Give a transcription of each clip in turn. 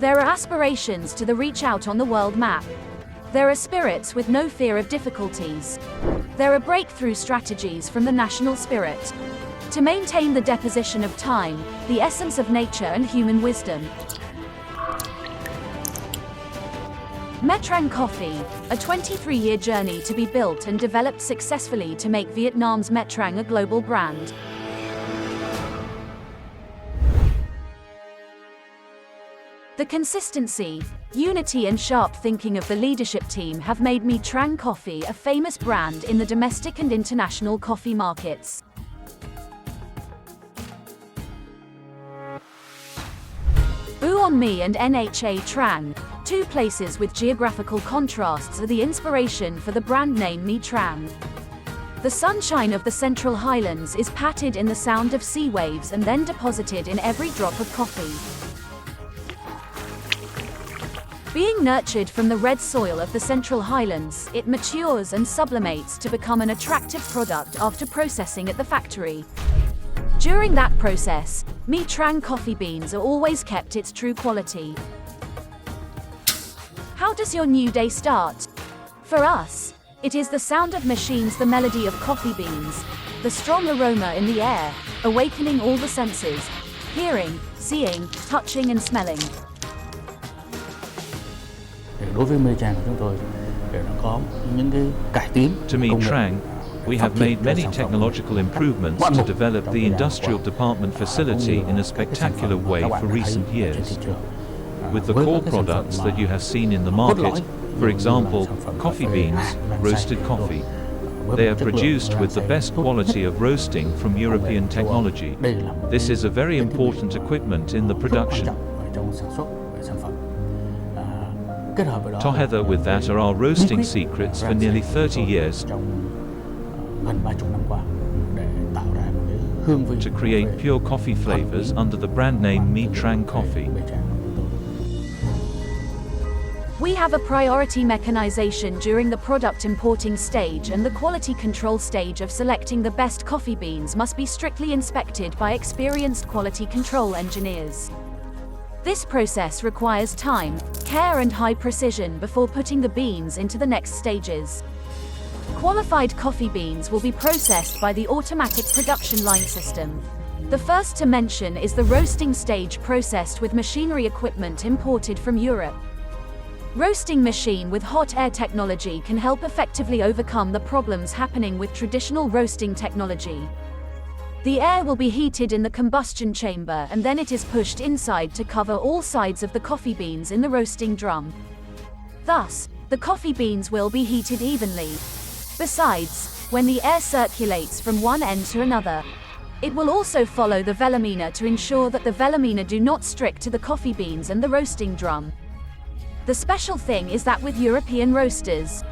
There are aspirations to reach out on the world map. There are spirits with no fear of difficulties. There are breakthrough strategies from the national spirit. To maintain the deposition of time, the essence of nature and human wisdom. Metrang Coffee, a 23-year journey to be built and developed successfully to make Vietnam's Metrang a global brand. The consistency, unity and sharp thinking of the leadership team have made Metrang Coffee a famous brand in the domestic and international coffee markets. Buon Mi and Nha Trang, two places with geographical contrasts, are the inspiration for the brand name Metrang. The sunshine of the Central Highlands is patted in the sound of sea waves and then deposited in every drop of coffee. Being nurtured from the red soil of the Central Highlands, it matures and sublimates to become an attractive product after processing at the factory. During that process, Metrang coffee beans are always kept its true quality. How does your new day start? For us, it is the sound of machines, the melody of coffee beans, the strong aroma in the air, awakening all the senses, hearing, seeing, touching and smelling. Đối với Metrang của chúng tôi, nó có những cái cải tiến. To Metrang, we have made many technological improvements to develop the industrial department facility in a spectacular way for recent years. With the core products that you have seen in the market, for example, coffee beans, roasted coffee, they are produced with the best quality of roasting from European technology. This is a very important equipment in the production. Together with that are our roasting secrets for nearly 30 years to create pure coffee flavors under the brand name Metrang Coffee. We have a priority mechanization during the product importing stage, and the quality control stage of selecting the best coffee beans must be strictly inspected by experienced quality control engineers. This process requires time, care and high precision before putting the beans into the next stages. Qualified coffee beans will be processed by the automatic production line system. The first to mention is the roasting stage, processed with machinery equipment imported from Europe. Roasting machine with hot air technology can help effectively overcome the problems happening with traditional roasting technology. The air will be heated in the combustion chamber and then it is pushed inside to cover all sides of the coffee beans in the roasting drum. Thus, the coffee beans will be heated evenly. Besides, when the air circulates from one end to another, it will also follow the velamina to ensure that the velamina do not stick to the coffee beans and the roasting drum. The special thing is that with European roasters,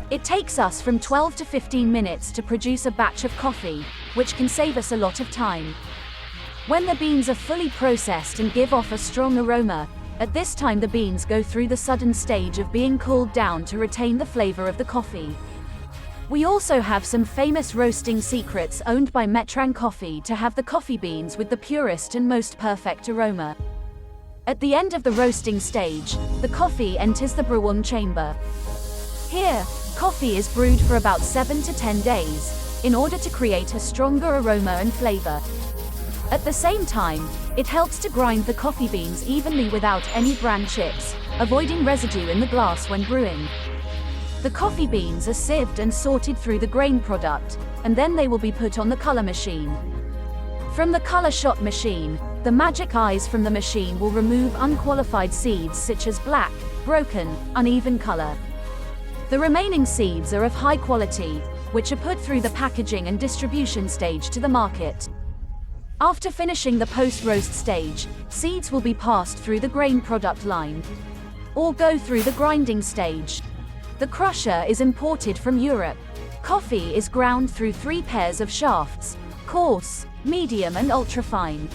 it takes us from 12 to 15 minutes to produce a batch of coffee, which can save us a lot of time. When the beans are fully processed and give off a strong aroma, at this time the beans go through the sudden stage of being cooled down to retain the flavor of the coffee. We also have some famous roasting secrets owned by Metrang Coffee to have the coffee beans with the purest and most perfect aroma. At the end of the roasting stage, the coffee enters the brewing chamber. Here, coffee is brewed for about 7 to 10 days, in order to create a stronger aroma and flavor. At the same time, it helps to grind the coffee beans evenly without any bran chips, avoiding residue in the glass when brewing. The coffee beans are sieved and sorted through the grain product, and then they will be put on the color machine. From the color shot machine, the magic eyes from the machine will remove unqualified seeds such as black, broken, uneven color. The remaining seeds are of high quality, which are put through the packaging and distribution stage to the market. After finishing the post-roast stage, seeds will be passed through the grain product line, or go through the grinding stage. The crusher is imported from Europe. Coffee is ground through 3 pairs of shafts: coarse, medium and ultra-fine.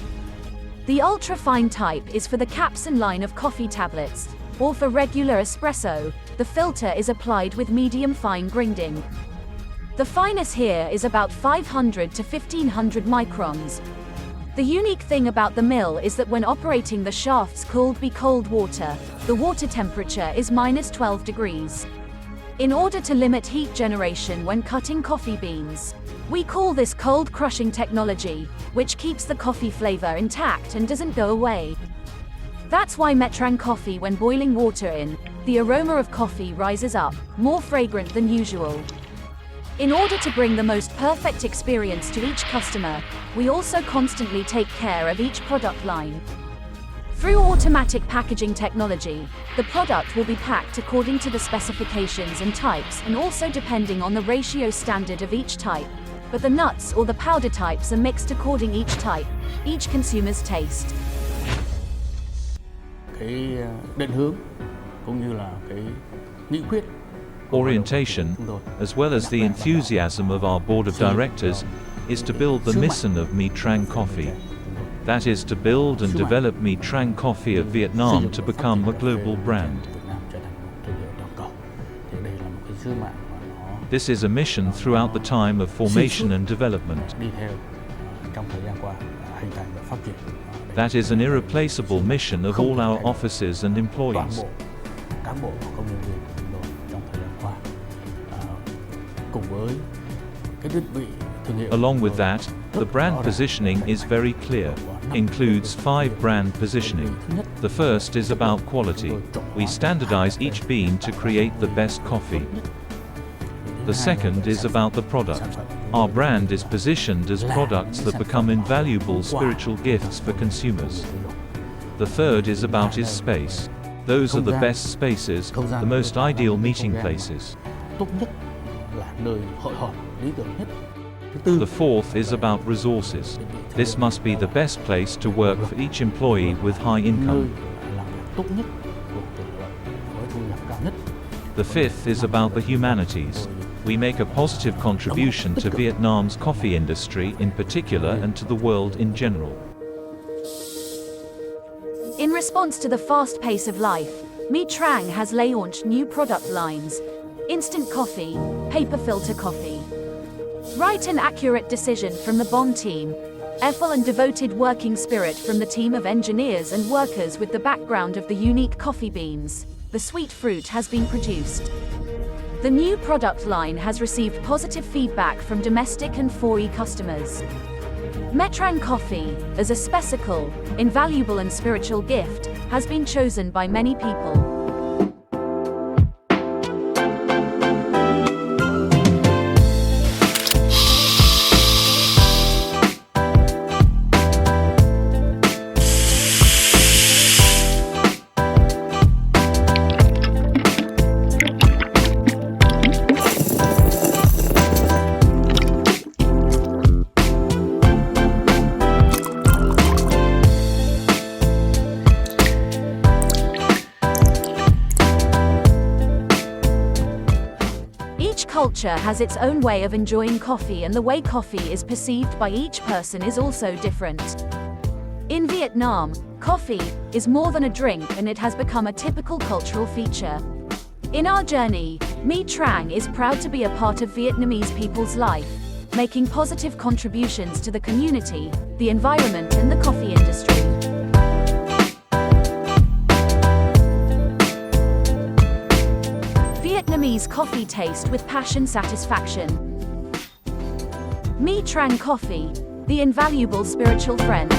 The ultra-fine type is for the capsule line of coffee tablets, or for regular espresso, the filter is applied with medium-fine grinding. The finest here is about 500 to 1500 microns. The unique thing about the mill is that when operating the shafts cooled by cold water, the water temperature is -12 degrees. In order to limit heat generation when cutting coffee beans, we call this cold crushing technology, which keeps the coffee flavor intact and doesn't go away. That's why Metrang coffee, when boiling water in, the aroma of coffee rises up, more fragrant than usual. In order to bring the most perfect experience to each customer, we also constantly take care of each product line. Through automatic packaging technology, the product will be packed according to the specifications and types, and also depending on the ratio standard of each type. But the nuts or the powder types are mixed according each type, each consumer's taste. Cái định hướng cũng như là cái nghị quyết. Orientation, as well as the enthusiasm of our board of directors, is to build the mission of Metrang Coffee. That is to build and develop Metrang Coffee of Vietnam to become a global brand. This is a mission throughout the time of formation and development. That is an irreplaceable mission of all our officers and employees. Along with that, the brand positioning is very clear, includes 5 brand positioning. The first is about quality. We standardize each bean to create the best coffee. The second is about the product. Our brand is positioned as products that become invaluable spiritual gifts for consumers. The third is about his space. Those are the best spaces, the most ideal meeting places. The fourth is about resources. This must be the best place to work for each employee with high income. The fifth is about the humanities. We make a positive contribution to Vietnam's coffee industry in particular and to the world in general. In response to the fast pace of life, Metrang has launched new product lines: instant coffee, paper filter coffee. Right and accurate decision from the Bond team, ethel and devoted working spirit from the team of engineers and workers with the background of the unique coffee beans, the sweet fruit has been produced. The new product line has received positive feedback from domestic and foreign customers. Metrang coffee, as a special, invaluable and spiritual gift, has been chosen by many people. Each culture has its own way of enjoying coffee, and the way coffee is perceived by each person is also different. In Vietnam, coffee is more than a drink, and it has become a typical cultural feature. In our journey, Metrang is proud to be a part of Vietnamese people's life, making positive contributions to the community, the environment and the coffee industry. Vietnamese coffee taste with passion, satisfaction. Metrang coffee, the invaluable spiritual friend.